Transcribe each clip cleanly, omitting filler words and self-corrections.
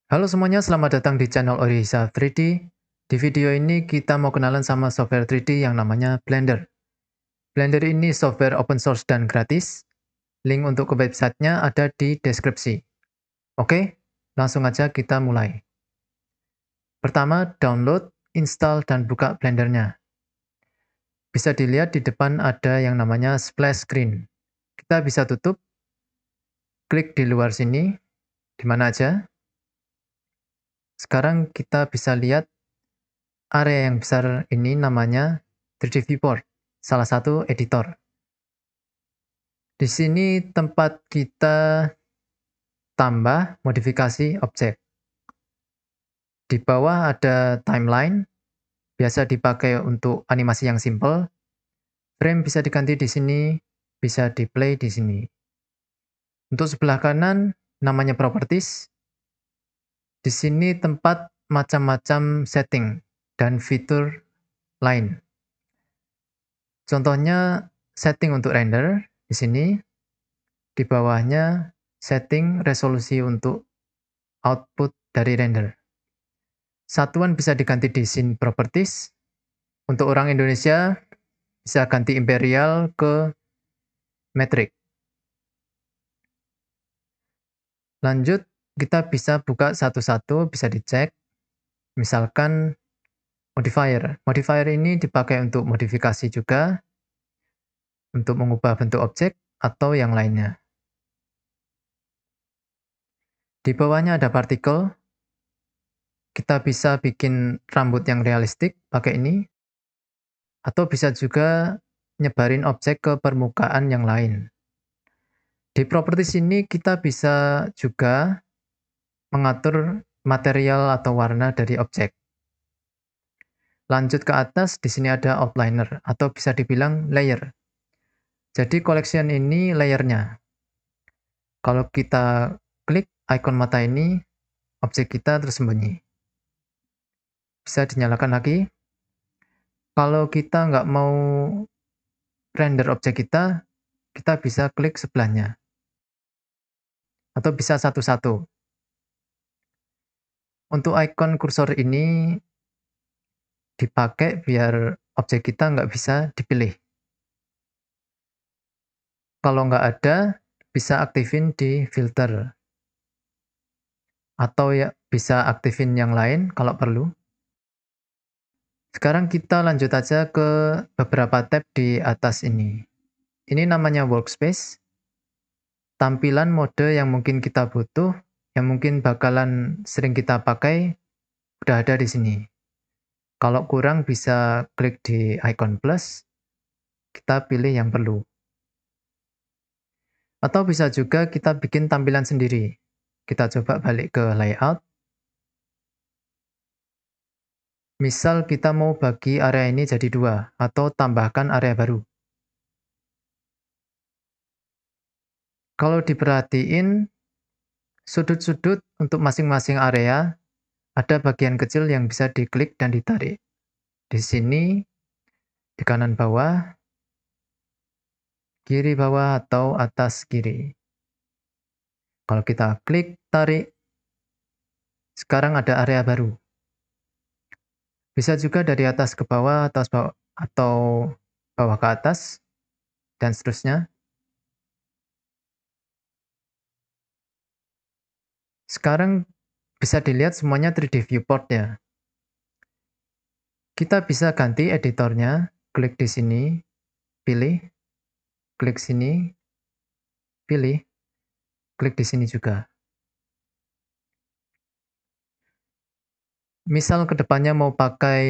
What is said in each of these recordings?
Halo semuanya, selamat datang di channel Orihisa 3D. Di video ini kita mau kenalan sama software 3D yang namanya Blender. Blender ini software open source dan gratis. Link untuk ke websitenya ada di deskripsi. Oke, langsung aja kita mulai. Pertama, download, install, dan buka Blendernya. Bisa dilihat di depan ada yang namanya splash screen. Kita bisa tutup, klik di luar sini, di mana aja. Sekarang kita bisa lihat area yang besar ini namanya 3D Viewport, salah satu editor. Di sini tempat kita tambah modifikasi objek. Di bawah ada timeline, biasa dipakai untuk animasi yang simple. Frame bisa diganti di sini, bisa di play di sini. Untuk sebelah kanan, namanya properties. Di sini tempat macam-macam setting dan fitur lain. Contohnya setting untuk render di sini. Di bawahnya setting resolusi untuk output dari render. Satuan bisa diganti di scene properties. Untuk orang Indonesia bisa ganti imperial ke metric. Lanjut, kita bisa buka satu-satu, bisa dicek. Misalkan modifier. Modifier ini dipakai untuk modifikasi juga, untuk mengubah bentuk objek atau yang lainnya. Di bawahnya ada particle. Kita bisa bikin rambut yang realistik pakai ini, atau bisa juga nyebarin objek ke permukaan yang lain. Di properties ini kita bisa juga mengatur material atau warna dari objek. Lanjut ke atas, di sini ada outliner atau bisa dibilang layer. Jadi collection ini layernya. Kalau kita klik icon mata ini, objek kita tersembunyi. Bisa dinyalakan lagi. Kalau kita nggak mau render objek kita bisa klik sebelahnya. Atau bisa satu-satu. Untuk icon kursor ini dipakai biar objek kita nggak bisa dipilih. Kalau nggak ada, bisa aktifin di filter. Atau ya bisa aktifin yang lain kalau perlu. Sekarang kita lanjut aja ke beberapa tab di atas ini. Ini namanya workspace. Tampilan mode yang mungkin kita butuh, yang mungkin bakalan sering kita pakai, udah ada di sini. Kalau kurang bisa klik di icon plus, kita pilih yang perlu. Atau bisa juga kita bikin tampilan sendiri. Kita coba balik ke layout. Misal kita mau bagi area ini jadi dua, atau tambahkan area baru. Kalau diperhatiin, sudut-sudut untuk masing-masing area, ada bagian kecil yang bisa diklik dan ditarik. Di sini, di kanan bawah, kiri bawah, atau atas kiri. Kalau kita klik, tarik, sekarang ada area baru. Bisa juga dari atas ke bawah, atau bawah ke atas, dan seterusnya. Sekarang bisa dilihat semuanya 3D viewport ya. Kita bisa ganti editornya, klik di sini, pilih, klik sini, pilih, klik di sini juga. Misal kedepannya mau pakai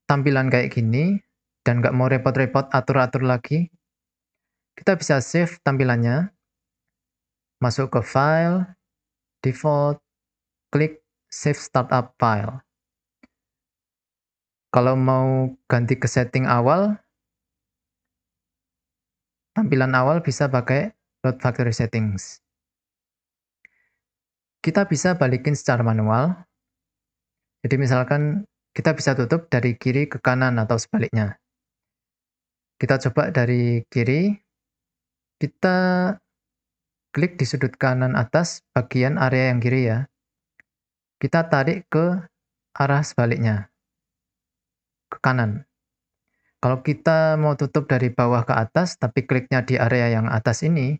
tampilan kayak gini, dan nggak mau repot-repot atur-atur lagi, kita bisa save tampilannya, masuk ke File, Default, klik Save Startup File. Kalau mau ganti ke setting awal, tampilan awal bisa pakai Load Factory Settings. Kita bisa balikin secara manual. Jadi misalkan kita bisa tutup dari kiri ke kanan atau sebaliknya. Kita coba dari kiri, kita klik di sudut kanan atas bagian area yang kiri ya. Kita tarik ke arah sebaliknya, ke kanan. Kalau kita mau tutup dari bawah ke atas, tapi kliknya di area yang atas ini,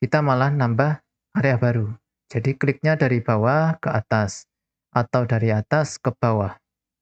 kita malah nambah area baru. Jadi kliknya dari bawah ke atas, atau dari atas ke bawah,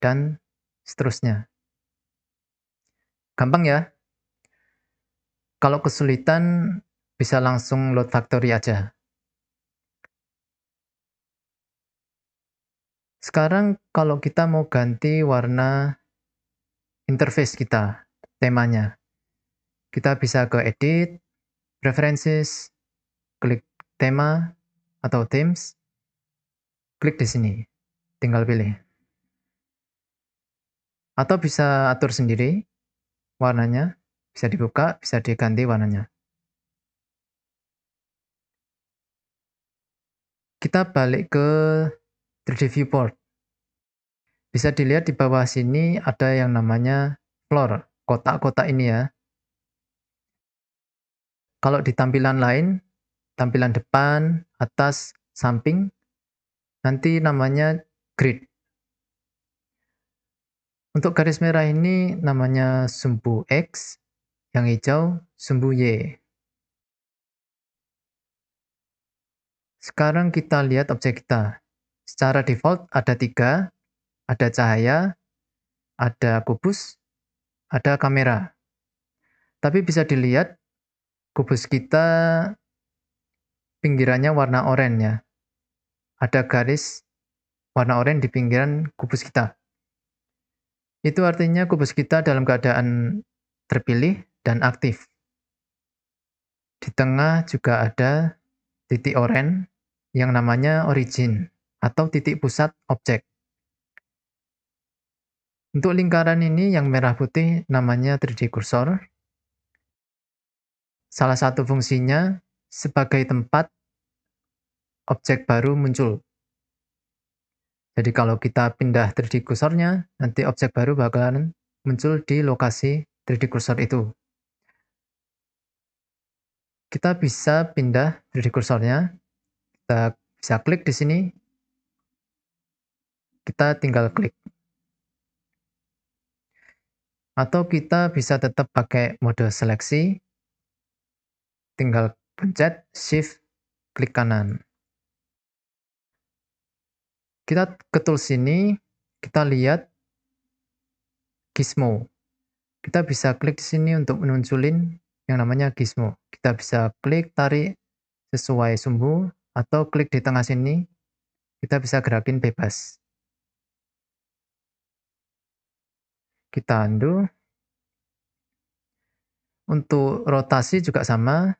dan seterusnya. Gampang ya? Kalau kesulitan, bisa langsung load factory aja. Sekarang kalau kita mau ganti warna interface kita, temanya, kita bisa ke Edit, Preferences, klik tema atau Themes, klik di sini, tinggal pilih. Atau bisa atur sendiri warnanya, bisa dibuka, bisa diganti warnanya. Kita balik ke 3D Viewport. Bisa dilihat di bawah sini ada yang namanya floor, kotak-kotak ini ya. Kalau di tampilan lain, tampilan depan, atas, samping, nanti namanya grid. Untuk garis merah ini namanya sumbu X, yang hijau sumbu Y. Sekarang kita lihat objek kita. Secara default ada 3, ada cahaya, ada kubus, ada kamera. Tapi bisa dilihat kubus kita pinggirannya warna oranye ya. Ada garis warna oranye di pinggiran kubus kita. Itu artinya kubus kita dalam keadaan terpilih dan aktif. Di tengah juga ada titik oranye yang namanya origin atau titik pusat objek. Untuk lingkaran ini yang merah putih namanya 3D cursor. Salah satu fungsinya sebagai tempat objek baru muncul. Jadi kalau kita pindah 3D cursornya, nanti objek baru bakalan muncul di lokasi 3D cursor itu. Kita bisa pindah 3D cursornya, kita bisa klik di sini, kita tinggal klik. Atau kita bisa tetap pakai mode seleksi, tinggal pencet Shift, klik kanan. Kita ke tools sini, kita lihat gizmo. Kita bisa klik di sini untuk menunjulin yang namanya gizmo. Kita bisa klik, tarik sesuai sumbu, atau klik di tengah sini, kita bisa gerakin bebas. Kita undo. Untuk rotasi juga sama.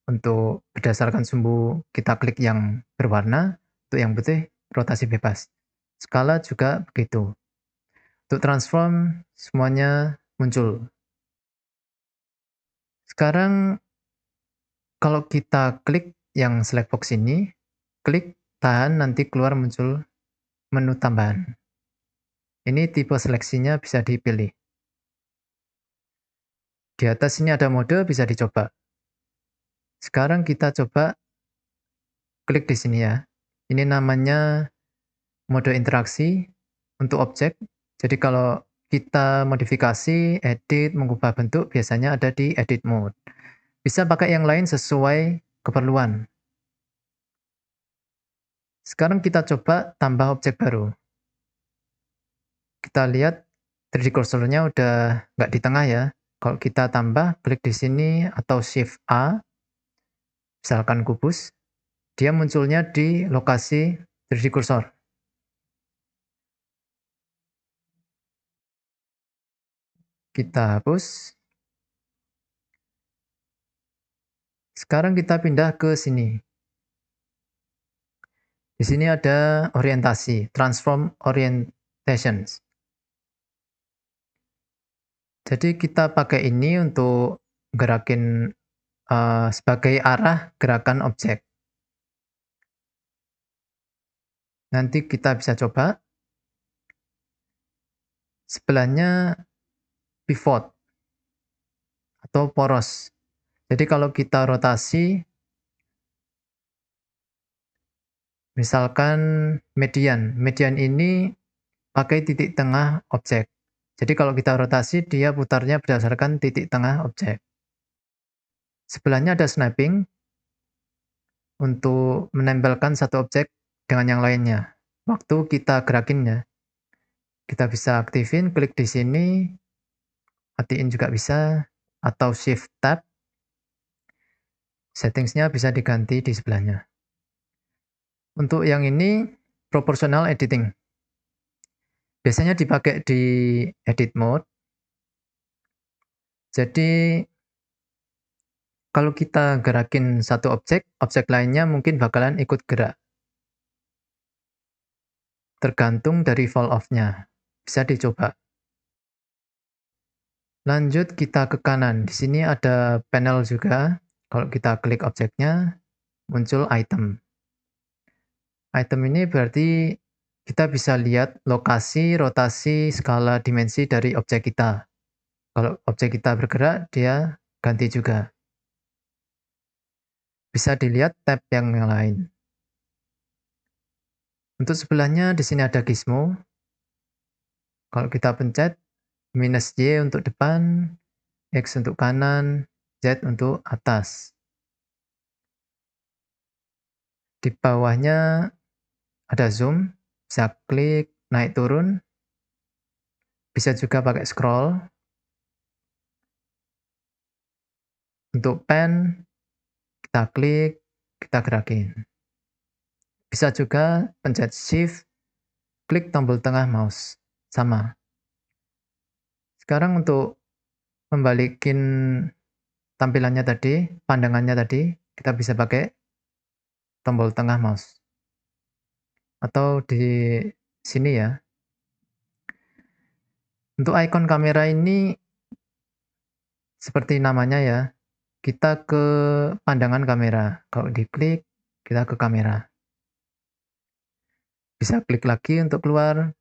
Untuk berdasarkan sumbu kita klik yang berwarna, untuk yang putih rotasi bebas. Skala juga begitu. Untuk transform semuanya muncul. Sekarang kalau kita klik yang select box ini, klik, tahan, nanti keluar muncul menu tambahan. Ini tipe seleksinya bisa dipilih. Di atas ini ada mode, bisa dicoba. Sekarang kita coba klik di sini ya. Ini namanya mode interaksi untuk objek. Jadi kalau kita modifikasi, edit, mengubah bentuk, biasanya ada di edit mode. Bisa pakai yang lain sesuai keperluan. Sekarang kita coba tambah objek baru. Kita lihat 3D cursornya udah nggak di tengah ya. Kalau kita tambah, klik di sini atau Shift A, misalkan kubus, dia munculnya di lokasi 3D cursor. Kita hapus. Sekarang kita pindah ke sini. Di sini ada orientasi, transform orientations. Jadi kita pakai ini untuk gerakin sebagai arah gerakan objek. Nanti kita bisa coba. Sebelahnya pivot atau poros. Jadi kalau kita rotasi, misalkan median ini pakai titik tengah objek. Jadi kalau kita rotasi, dia putarnya berdasarkan titik tengah objek. Sebelahnya ada snapping untuk menempelkan satu objek dengan yang lainnya. Waktu kita gerakinnya, kita bisa aktifin, klik di sini, matiin juga bisa, atau shift tab, settingsnya bisa diganti di sebelahnya. Untuk yang ini, proportional editing. Biasanya dipakai di edit mode. Jadi, kalau kita gerakin satu objek, objek lainnya mungkin bakalan ikut gerak. Tergantung dari fall off-nya. Bisa dicoba. Lanjut kita ke kanan. Di sini ada panel juga. Kalau kita klik objeknya, muncul item. Item ini berarti kita bisa lihat lokasi, rotasi, skala, dimensi dari objek kita. Kalau objek kita bergerak, dia ganti juga. Bisa dilihat tab yang lain. Untuk sebelahnya di sini ada gizmo. Kalau kita pencet, minus Y untuk depan, X untuk kanan, Z untuk atas. Di bawahnya ada zoom, bisa klik, naik turun. Bisa juga pakai scroll. Untuk pen, kita klik, kita gerakin. Bisa juga pencet shift, klik tombol tengah mouse. Sama. Sekarang untuk membalikin tampilannya tadi, pandangannya tadi, kita bisa pakai tombol tengah mouse. Atau di sini ya. Untuk icon kamera ini seperti namanya ya, kita ke pandangan kamera. Kalau diklik, kita ke kamera. Bisa klik lagi untuk keluar,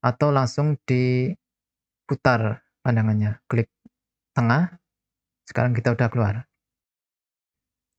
atau langsung diputar pandangannya. Klik tengah, sekarang kita udah keluar.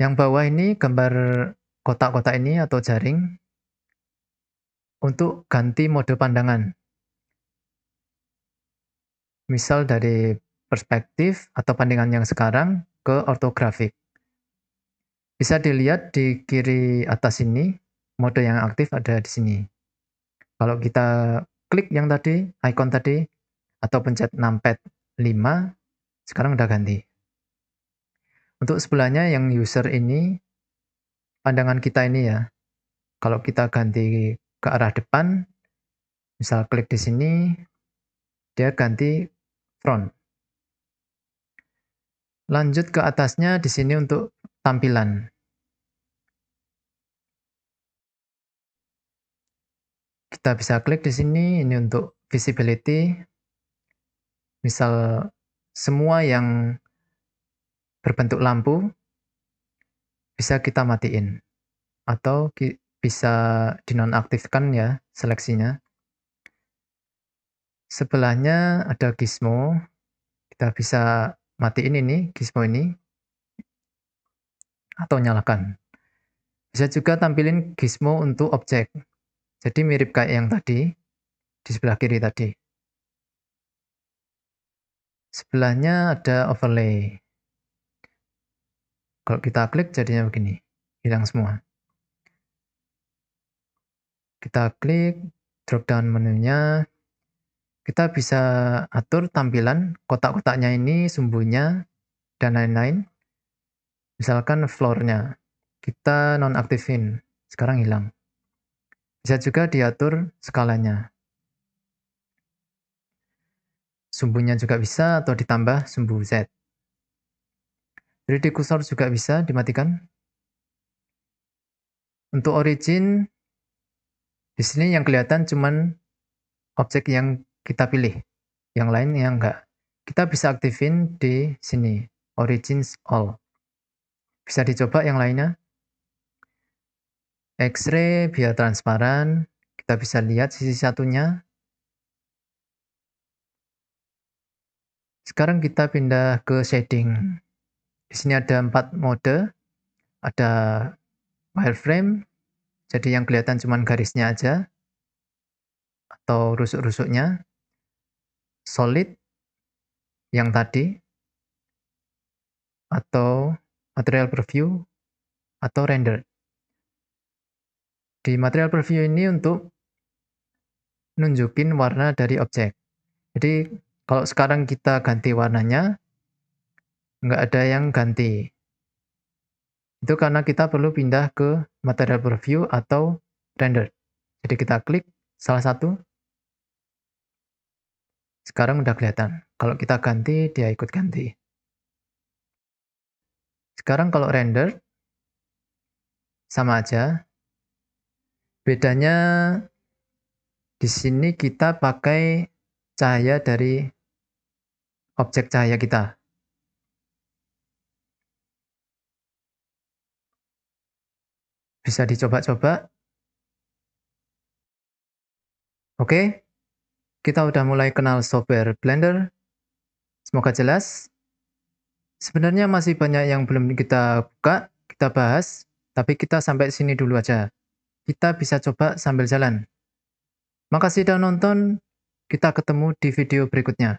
Yang bawah ini gambar kotak-kotak ini atau jaring untuk ganti mode pandangan. Misal dari perspektif atau pandangan yang sekarang ke ortografik. Bisa dilihat di kiri atas ini, mode yang aktif ada di sini. Kalau kita klik yang tadi, icon tadi, atau pencet numpad 5, sekarang udah ganti. Untuk sebelahnya yang user ini, pandangan kita ini ya, kalau kita ganti ke arah depan, misal klik di sini, dia ganti front. Lanjut ke atasnya di sini untuk tampilan. Kita bisa klik di sini, ini untuk visibility. Misal semua yang berbentuk lampu bisa kita matiin atau bisa dinonaktifkan ya seleksinya. Sebelahnya ada gizmo. Kita bisa matiin ini gizmo ini atau nyalakan. Bisa juga tampilin gizmo untuk objek. Jadi mirip kayak yang tadi di sebelah kiri tadi. Sebelahnya ada overlay. Kalau kita klik jadinya begini, hilang semua. Kita klik drop down menunya. Kita bisa atur tampilan kotak-kotaknya ini, sumbunya, dan lain-lain. Misalkan floor-nya, kita nonaktifin, sekarang hilang. Bisa juga diatur skalanya. Sumbunya juga bisa atau ditambah sumbu Z. 3D cursor juga bisa dimatikan. Untuk origin, di sini yang kelihatan cuman objek yang kita pilih. Yang lainnya enggak. Kita bisa aktifin di sini, origins all. Bisa dicoba yang lainnya. X-ray biar transparan, kita bisa lihat sisi satunya. Sekarang kita pindah ke shading. Di sini ada 4 mode, ada wireframe, jadi yang kelihatan cuma garisnya aja atau rusuk-rusuknya, solid yang tadi, atau material preview, atau render. Di material preview ini untuk nunjukin warna dari objek. Jadi kalau sekarang kita ganti warnanya, nggak ada yang ganti. Itu karena kita perlu pindah ke material preview atau render. Jadi kita klik salah satu, sekarang udah kelihatan. Kalau kita ganti, dia ikut ganti. Sekarang kalau render, sama aja. Bedanya di sini kita pakai cahaya dari objek cahaya kita. Bisa dicoba-coba. Oke, kita udah mulai kenal software Blender. Semoga jelas. Sebenarnya masih banyak yang belum kita buka, kita bahas, tapi kita sampai sini dulu aja. Kita bisa coba sambil jalan. Makasih udah nonton, kita ketemu di video berikutnya.